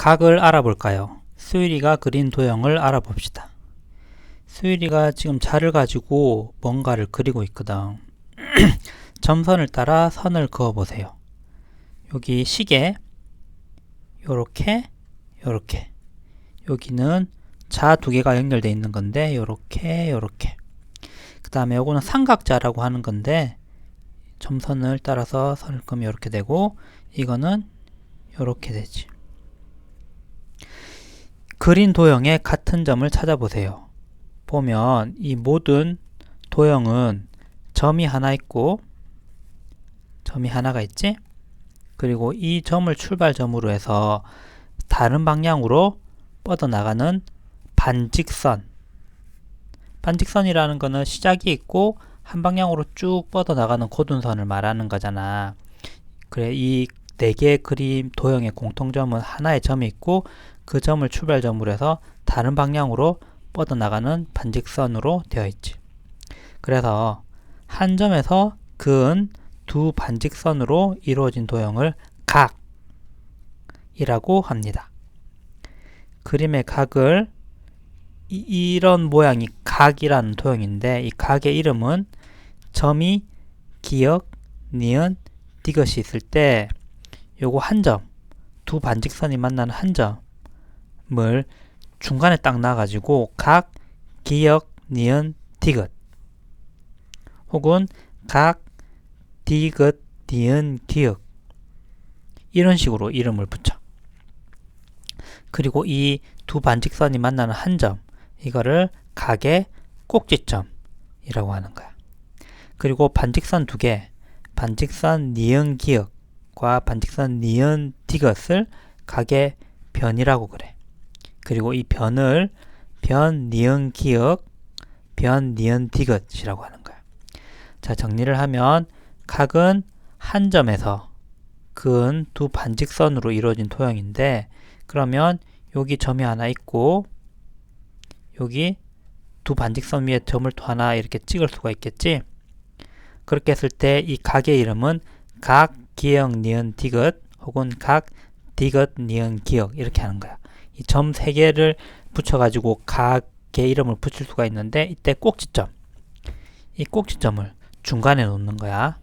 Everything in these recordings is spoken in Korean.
각을 알아볼까요? 수일이가 그린 도형을 알아봅시다. 수일이가 지금 자를 가지고 뭔가를 그리고 있거든. 점선을 따라 선을 그어보세요. 여기 시계 요렇게 요렇게, 여기는 자 두 개가 연결되어 있는 건데 요렇게 요렇게, 그 다음에 요거는 삼각자라고 하는 건데 점선을 따라서 선을 그으면 요렇게 되고, 이거는 요렇게 되지. 그린 도형의 같은 점을 찾아보세요. 보면 이 모든 도형은 점이 하나 있고 점이 하나가 있지? 그리고 이 점을 출발점으로 해서 다른 방향으로 뻗어나가는 반직선, 반직선이라는 거는 시작이 있고 한 방향으로 쭉 뻗어나가는 고둔선을 말하는 거잖아. 그래, 이 네 개의 그림 도형의 공통점은 하나의 점이 있고 그 점을 출발점으로 해서 다른 방향으로 뻗어나가는 반직선으로 되어 있지. 그래서 한 점에서 그은 두 반직선으로 이루어진 도형을 각이라고 합니다. 그림의 각을 이런 모양이 각이라는 도형인데, 이 각의 이름은 점이 기역, 니은, 디귿이 있을 때 요거 한 점, 두 반직선이 만나는 한 점을 중간에 딱 놔가지고 각, 기역, 니은, 디귿 혹은 각, 디귿, 니은, 기역 이런 식으로 이름을 붙여. 그리고 이 두 반직선이 만나는 한 점, 이거를 각의 꼭지점이라고 하는 거야. 그리고 반직선 두 개, 반직선 니은 기역과 반직선 니은 디귿을 각의 변이라고 그래. 그리고 이 변을 변 니은 기역, 변 니은 디귿이라고 하는 거야. 자, 정리를 하면 각은 한 점에서 그은 두 반직선으로 이루어진 도형인데, 그러면 여기 점이 하나 있고 여기 두 반직선 위에 점을 또 하나 이렇게 찍을 수가 있겠지. 그렇게 했을 때 이 각의 이름은 각, 기역, 니은, 디귿 혹은 각, 디귿, 니은, 기역 이렇게 하는 거야. 이 점 세 개를 붙여가지고 각의 이름을 붙일 수가 있는데, 이때 꼭지점, 이 꼭지점을 중간에 놓는 거야.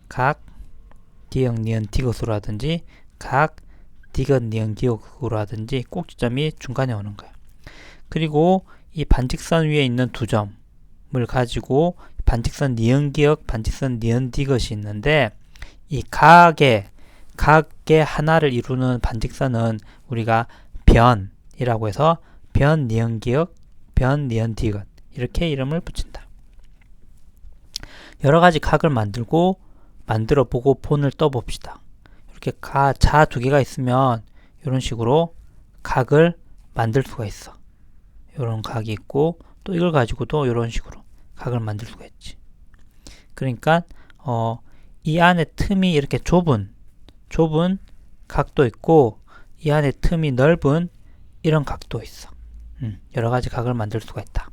각, 기역, 니은, 디귿으로 하든지 각, 디귿, 니은, 기역으로 하든지 꼭지점이 중간에 오는 거야. 그리고 이 반직선 위에 있는 두 점을 가지고 반직선 니은 기역, 반직선 니은 디귿이 있는데, 이 각의 하나를 이루는 반직선은 우리가 변이라고 해서 변 니은 기역, 변 니은 디귿 이렇게 이름을 붙인다. 여러 가지 각을 만들어 보고 폰을 떠 봅시다. 이렇게 자 두 개가 있으면 이런 식으로 각을 만들 수가 있어. 이런 각이 있고 또 이걸 가지고도 이런 식으로 각을 만들 수가 있지. 그러니까 이 안에 틈이 이렇게 좁은 각도 있고 이 안에 틈이 넓은 이런 각도 있어. 여러 가지 각을 만들 수가 있다.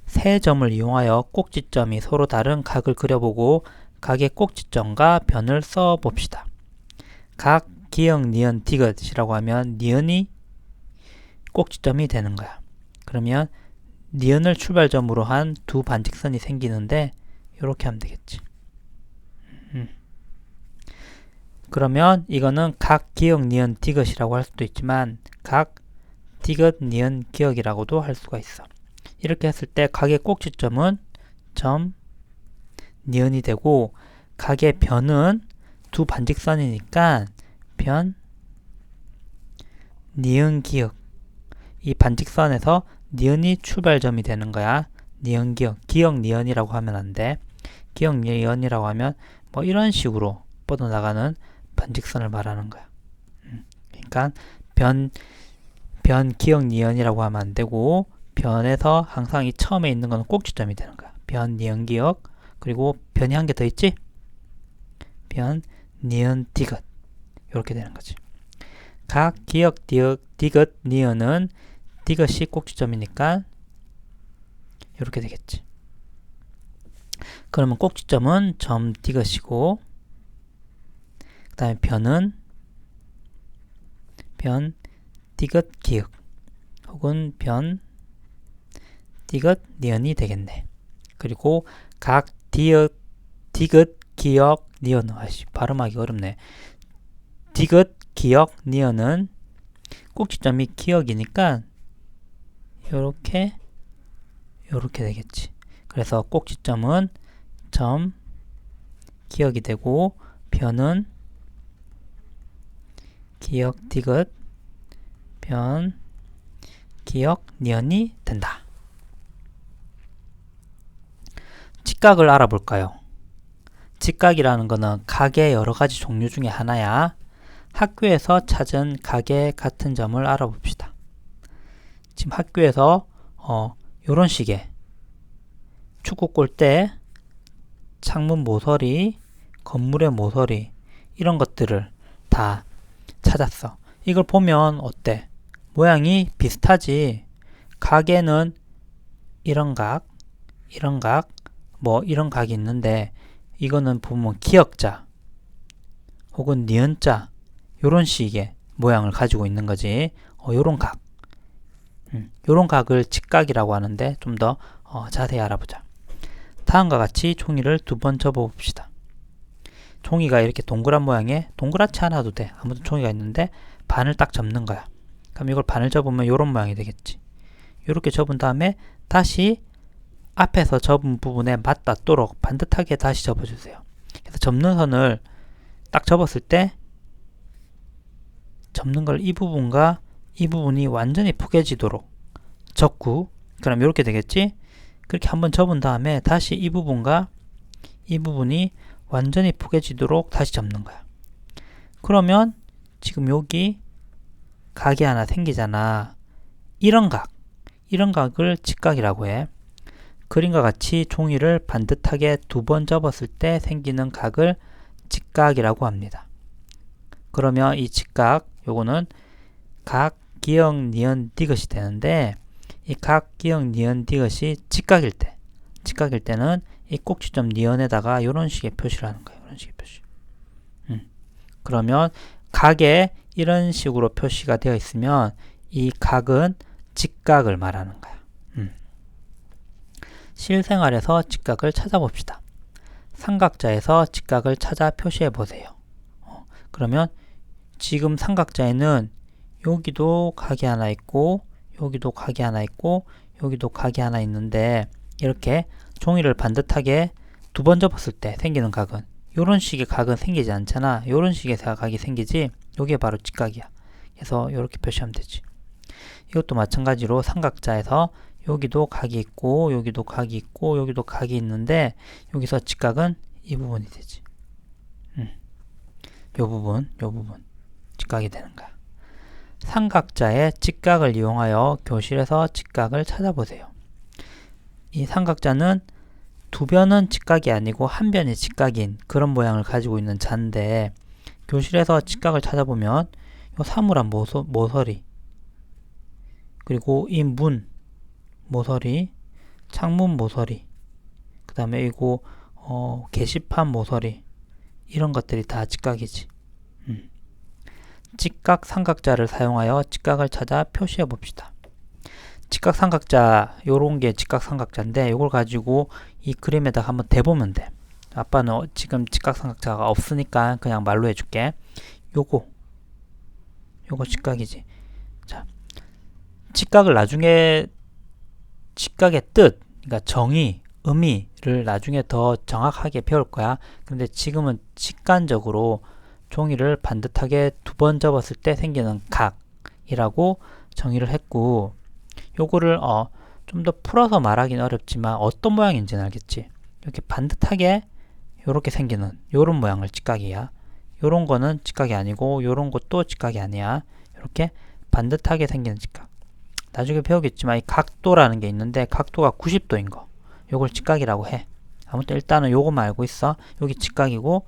세 점을 이용하여 꼭지점이 서로 다른 각을 그려보고 각의 꼭지점과 변을 써 봅시다. 각, 기역, 니은, 디귿이라고 하면 니은이 꼭지점이 되는 거야. 그러면 니은을 출발점으로 한 두 반직선이 생기는데 이렇게 하면 되겠지. 그러면 이거는 각, 기역, 니은, 디귿이라고 할 수도 있지만 각, 디귿, 니은, 기역이라고도 할 수가 있어. 이렇게 했을 때 각의 꼭지점은 점, 니은이 되고 각의 변은 두 반직선이니까 변, 니은, 기역. 이 반직선에서 니은이 출발점이 되는 거야. 니은, 기역. 기역, 니은이라고 하면 안 돼. 기역, 니은이라고 하면 뭐 이런 식으로 뻗어나가는 반직선을 말하는 거야. 그러니까 변, 기역, 니은이라고 하면 안 되고, 변에서 항상 이 처음에 있는 거는 꼭지점이 되는 거야. 변, 니은, 기역. 그리고 변이 한 개 더 있지? 변, 니은, 디귿. 이렇게 되는 거지. 각, 기역, 디귿, 니은은 디귿이 꼭지점이니까 이렇게 되겠지. 그러면 꼭지점은 점 디귿이고, 그 다음에 변은 변, 디귿, 기역 혹은 변, 디귿, 니은이 되겠네. 그리고 각 디귿, 기역, 니은, 발음하기 어렵네. 디귿, 기역, 니은은 꼭지점이 기역이니까 요렇게 되겠지. 그래서 꼭지점은 점, 기역이 되고 변은 기역, 디귿, 변, 기역, 니은이 된다. 직각을 알아볼까요? 직각이라는 거는 각의 여러 가지 종류 중에 하나야. 학교에서 찾은 각의 같은 점을 알아봅시다. 지금 학교에서 요런 식의 축구 골대, 창문 모서리, 건물의 모서리 이런 것들을 다 찾았어. 이걸 보면 어때? 모양이 비슷하지. 각에는 이런 각, 이런 각, 뭐 이런 각이 있는데 이거는 보면 기역자 혹은 니은자 요런 식의 모양을 가지고 있는 거지. 요런 각. 요런 각을 직각이라고 하는데 좀 더 자세히 알아보자. 다음과 같이 종이를 2번 접어봅시다. 종이가 이렇게 동그란 모양에 동그랗지 않아도 돼. 아무튼 종이가 있는데 반을 딱 접는 거야. 그럼 이걸 반을 접으면 요런 모양이 되겠지. 요렇게 접은 다음에 다시 앞에서 접은 부분에 맞닿도록 반듯하게 다시 접어주세요. 그래서 접는 선을 딱 접었을 때 접는 걸 이 부분과 이 부분이 완전히 포개지도록 접고, 그럼 이렇게 되겠지? 그렇게 한번 접은 다음에 다시 이 부분과 이 부분이 완전히 포개지도록 다시 접는 거야. 그러면 지금 여기 각이 하나 생기잖아. 이런 각을 직각이라고 해. 그림과 같이 종이를 반듯하게 2번 접었을 때 생기는 각을 직각이라고 합니다. 그러면 이 직각, 요거는 각, 기역, 니은, 디귿이 되는데 이 각, 기역, 니은, 디귿이 직각일 때는 이 꼭지점 니은에다가 이런 식의 표시를 하는 거예요. 이런 식의 표시. 그러면 각에 이런 식으로 표시가 되어 있으면 이 각은 직각을 말하는 거야. 실생활에서 직각을 찾아봅시다. 삼각자에서 직각을 찾아 표시해 보세요. 그러면 지금 삼각자에는 여기도 각이 하나 있고 여기도 각이 하나 있고 여기도 각이 하나 있는데 이렇게 종이를 반듯하게 2번 접었을 때 생기는 각은 이런 식의 각은 생기지 않잖아. 이런 식의 각이 생기지. 이게 바로 직각이야. 그래서 이렇게 표시하면 되지. 이것도 마찬가지로 삼각자에서 여기도 각이 있고 여기도 각이 있고 여기도 각이 있는데 여기서 직각은 이 부분이 되지. 요 부분 직각이 되는 거야. 삼각자의 직각을 이용하여 교실에서 직각을 찾아보세요. 이 삼각자는 2변은 직각이 아니고 1변이 직각인 그런 모양을 가지고 있는 자인데 교실에서 직각을 찾아보면 요 사물함 모서리 그리고 이 문 모서리, 창문 모서리, 그 다음에 이거 게시판 모서리 이런 것들이 다 직각이지. 직각 삼각자를 사용하여 직각을 찾아 표시해 봅시다. 직각 삼각자, 요런 게 직각 삼각자인데 이걸 가지고 이 그림에다가 한번 대보면 돼. 아빠는 지금 직각 삼각자가 없으니까 그냥 말로 해줄게. 요거 직각이지. 자, 직각을 나중에 직각의 뜻, 그러니까 정의, 의미를 나중에 더 정확하게 배울 거야. 근데 지금은 직관적으로 종이를 반듯하게 2번 접었을 때 생기는 각이라고 정의를 했고, 요거를 좀 더 풀어서 말하기는 어렵지만 어떤 모양인지는 알겠지. 이렇게 반듯하게 요렇게 생기는 요런 모양을 직각이야. 요런 거는 직각이 아니고 요런 것도 직각이 아니야. 이렇게 반듯하게 생기는 직각. 나중에 배우겠지만 이 각도라는 게 있는데 각도가 90도인 거 요걸 직각이라고 해. 아무튼 일단은 요거만 알고 있어. 여기 직각이고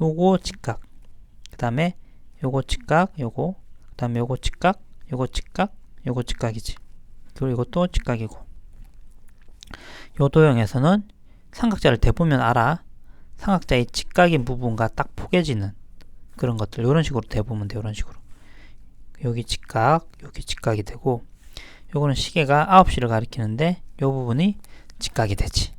요거 직각, 그 다음에 요거 직각, 요거 그 다음에 요거 직각, 요거 직각, 요거 직각이지. 그리고 이것도 직각이고. 요 도형에서는 삼각자를 대보면 알아. 삼각자의 직각인 부분과 딱 포개지는 그런 것들 요런 식으로 대보면 돼. 요런 식으로 여기 직각, 여기 직각이 되고 요거는 시계가 9시를 가리키는데 요 부분이 직각이 되지.